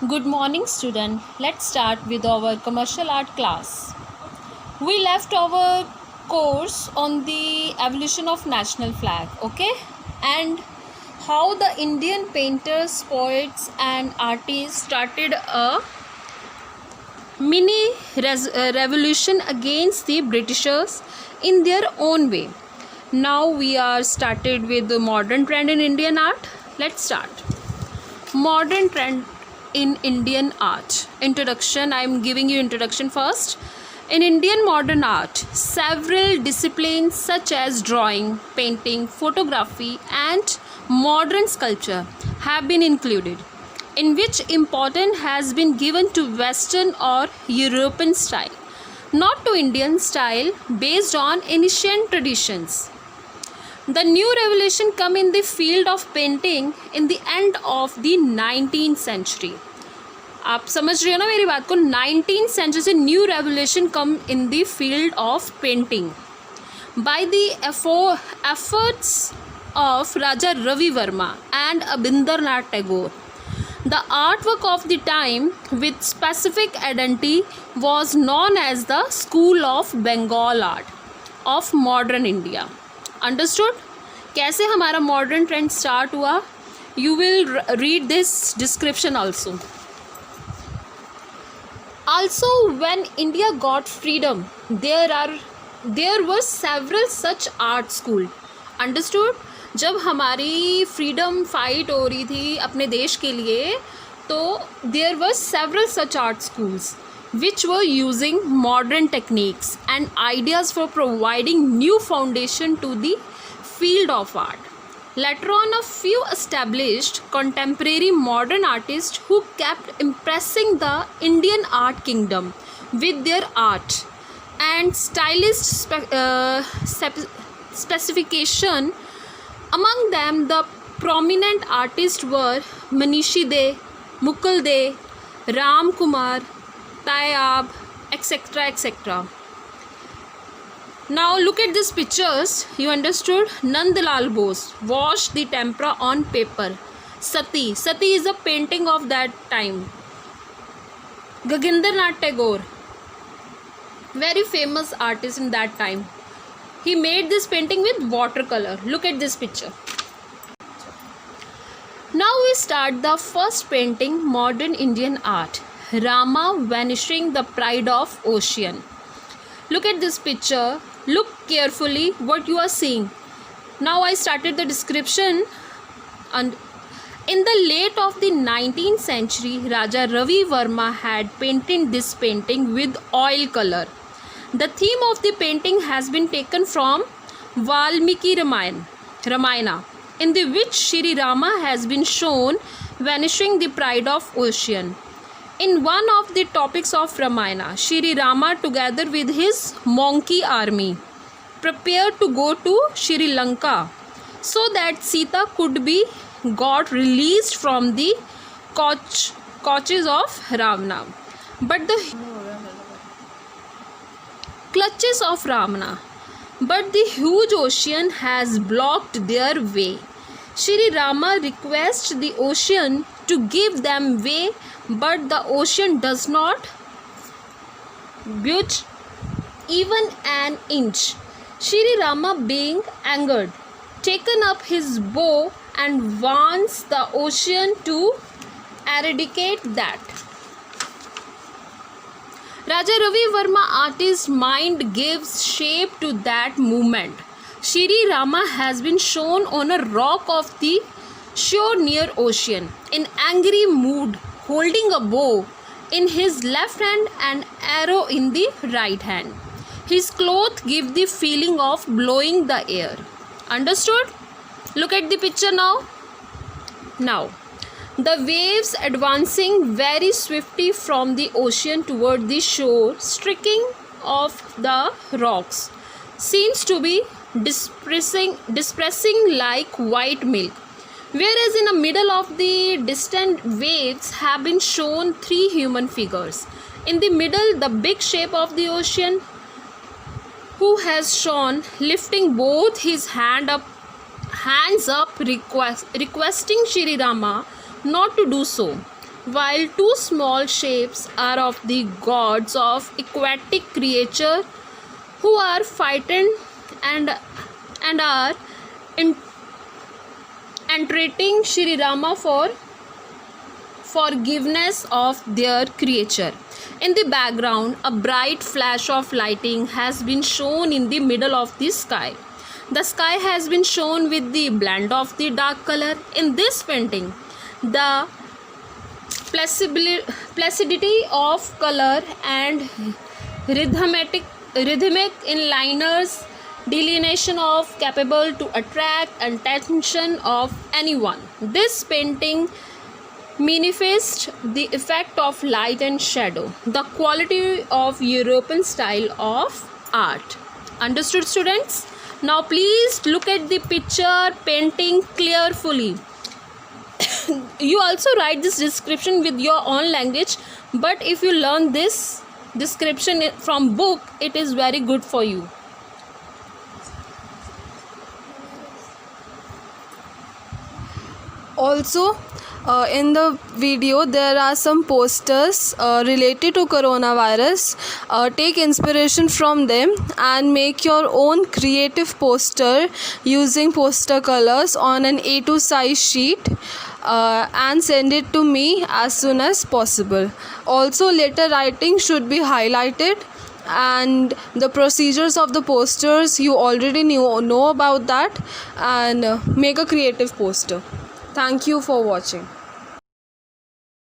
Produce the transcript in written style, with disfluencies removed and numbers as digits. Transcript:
Good morning, student. Let's start with our commercial art class. We left our course on the evolution of national flag, okay? And how the Indian painters, poets and artists started a mini revolution against the Britishers in their own way. Now we are started with the modern trend in Indian art. Let's start. Modern trend in Indian art. Introduction. I am giving you introduction first. In Indian modern art, several disciplines such as drawing, painting, photography and modern sculpture have been included, in which importance has been given to Western or European style, not to Indian style based on ancient traditions. The new revolution come in the field of painting in the end of the 19th century. आप समझ रहे हो ना मेरी बात को. 19th century से new revolution come in the field of painting by the efforts of Raja Ravi Verma and Abhindranath Tagore. The artwork of the time with specific identity was known as the School of Bengal Art of Modern India. Understood? कैसे हमारा modern trend start हुआ? You will read this description also. Also, when India got freedom, there were several such art school. Understood? जब हमारी freedom fight हो रही थी अपने देश के लिए, तो there were several such art schools which were using modern techniques and ideas for providing new foundation to the field of art. Later on, a few established contemporary modern artists who kept impressing the Indian art kingdom with their art and stylist specification. Among them, the prominent artists were Manishi De, Mukul De, Ram Kumar, Tayab, etc. etc. Now look at these pictures. You understood? Nandlal Bose washed the tempera on paper. Sati is a painting of that time. Gagandranath Tagore, very famous artist in that time. He made this painting with watercolor. Look at this picture. Now we start the first painting, modern Indian art. Rama vanishing the pride of ocean. Look at this picture. Look carefully what you are seeing. Now I started the description. And in the late of the 19th century, Raja Ravi Verma had painted this painting with oil color. The theme of the painting has been taken from Valmiki Ramayana, in the which Shri Rama has been shown vanishing the pride of ocean. In one of the topics of Ramayana, Shri Rama together with his monkey army prepared to go to Sri Lanka so that Sita could be got released from the clutches of Ravana. But the clutches of Ravana. But the huge ocean has blocked their way. Shri Rama requests the ocean to give them way, but the ocean does not budge even an inch. Shri Rama, being angered, taken up his bow and wants the ocean to eradicate that. Raja Ravi Verma artist's mind gives shape to that movement. Shri Rama has been shown on a rock of the shore near ocean, in angry mood, holding a bow in his left hand and arrow in the right hand. His clothes give the feeling of blowing the air. Understood? Look at the picture now. Now, the waves advancing very swiftly from the ocean toward the shore, striking off the rocks, seems to be dispersing like white milk. Whereas in the middle of the distant waves have been shown three human figures. In the middle, the big shape of the ocean, who has shown lifting both his hands up requesting Shri Rama not to do so. while two small shapes are of the gods of aquatic creature who are fighting and are in, entreating Shri Rama for forgiveness of their creature. In the background, a bright flash of lighting has been shown in the middle of the sky. The sky has been shown with the blend of the dark color. In this painting, the placidity of color and rhythmic inliners delineation of capable to attract attention of anyone. This painting manifests the effect of light and shadow, the quality of European style of art. Understood, students? Now please look at the picture painting carefully. You also write this description with your own language, but if you learn this description from book, it is very good for you. Also, in the video there are some posters related to coronavirus. Take inspiration from them and make your own creative poster using poster colors on an A2 size sheet and send it to me as soon as possible. Also, letter writing should be highlighted, and the procedures of the posters you already know about that, and make a creative poster. Thank you for watching.